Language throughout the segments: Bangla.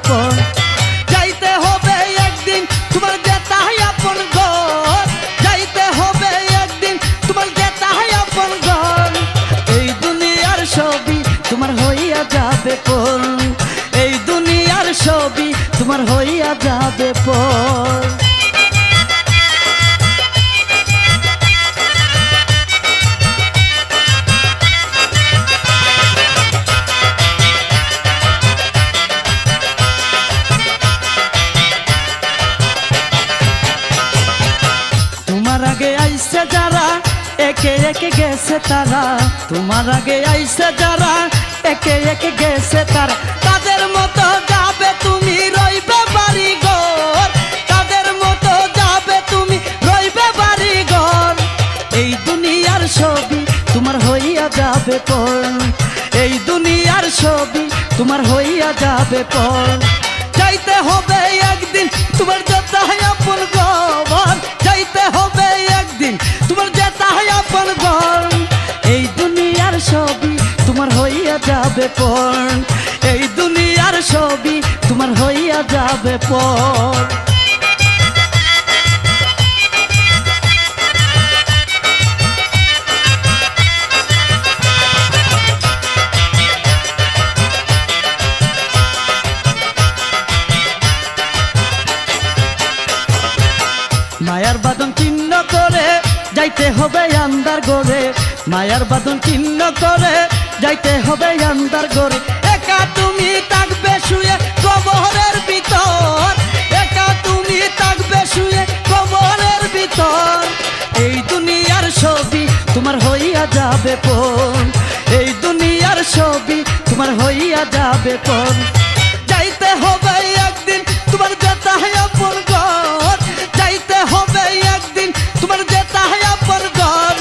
পর। যাইতে হবে একদিন তোমার যেতাই আপন ঘর, যাইতে হবে একদিন তোমার যেতাই আপন ঘর। এই দুনিয়ার ছবি তোমার হইয়া যাবে পর, এই দুনিয়ার ছবি তোমার হইয়া যাবে পর। তোমার আগে আইসে যারা একে একে গেছে তারা, তোমার আগে আইসে যারা একে একে গেছে তারা, তাদের মতো যাবে তুমি রইবে বাড়ি ঘর, তাদের মতো যাবে তুমি রইবে বাড়ি ঘর। এই দুনিয়ার ছবি তোমার হইয়া যাবে পর, এই দুনিয়ার ছবি তোমার হইয়া যাবে পর। যাইতে হবে একদিন তোমার যেতাই আপন ঘর, যাইতে হবে একদিন তোমার যেতাই আপন ঘর। এই দুনিয়ার ছবি তোমার হইয়া যাবে পর, এই দুনিয়ার ছবি তোমার হইয়া যাবে পর। মায়ার বাঁধন চিহ্ন করে যাইতে হবে আন্ধার ঘরে, মায়ার বাঁধন চিহ্ন করে যাইতে হবে আন্ধার ঘরে। একা তুমি থাকবে শুয়ে কবরের ভিতর, একা তুমি থাকবে শুয়ে কবরের ভিতর। এই দুনিয়ার ছবি তোমার হইয়া যাবে পর, এই দুনিয়ার ছবি তোমার হইয়া যাবে পর। যাইতে হবে একদিন তোমার যেতাই আপন ঘর, যাইতে হবে একদিন তোমার যেতাই আপন ঘর।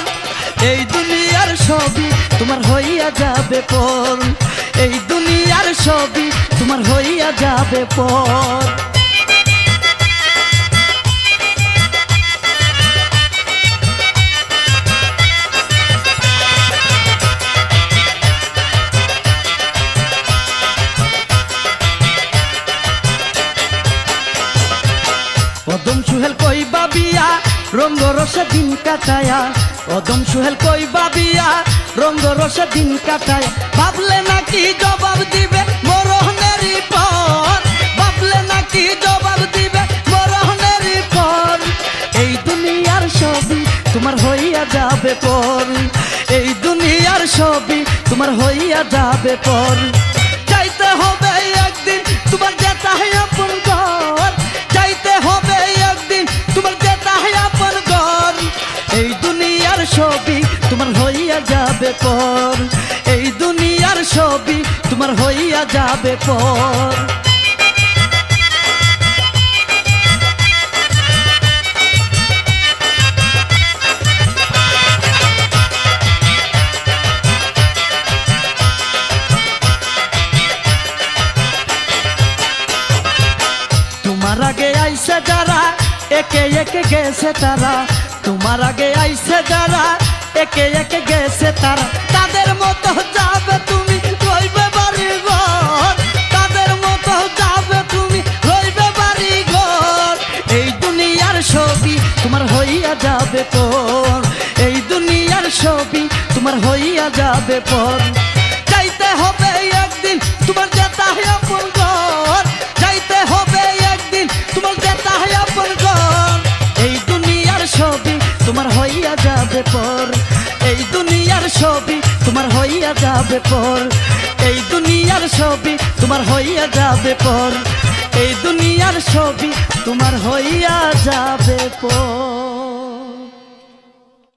এই দুনিয়ার ছবি তোমার হইয়া যাবে পর, এই দুনিয়ার ছবি তোমার হইয়া যাবে পর। অদম সুহেল কইবা বিয়া রঙ্গ রসে দিন কাটায়া, অদম সুহেল কইবা বিয়া রঙ্গ রসে দিন কাটায়া। ভাবলে নাকি জবাব দিবে মরণেরই পর, ভাবলে নাকি জবাব দিবে মরণেরই পর। এই দুনিয়ার ছবি তোমার হইয়া যাবে পর, এই দুনিয়ার ছবি তোমার হইয়া যাবে পর। যাইতে হবে একদিন তোমার যেতাই আপন ঘর, যাইতে হবে একদিন তোমার যেতাই আপন ঘর। এই দুনিয়ার ছবি তোমার হইয়া যাবে পর, এই দুনিয়ার ছবি তোমার হইয়া যাবে পর। তোমার আগে আইসে যারা একে একে গেছে তারা, তোমার আগে আইসে যারা একে একে গেছে তারা, তাদের মতো যাবে তুমি রইবে বাড়ি ঘর, তাদের মতো যাবে তুমি রইবে বাড়ি ঘর। এই দুনিয়ার ছবি তোমার হইয়া যাবে পর, এই দুনিয়ার ছবি তোমার হইয়া যাবে পর। যাইতে হবে একদিন তোমার যেতাই আপন ঘর, যাইতে হবে একদিন তোমার যেতাই আপন ঘর। এই দুনিয়ার ছবি তোমার হইয়া যাবে পর, এই দুনিয়ার ছবি তোমার হইয়া যাবে পর, এই দুনিয়ার ছবি তোমার হইয়া যাবে পর, এই দুনিয়ার ছবি তোমার হইয়া যাবে।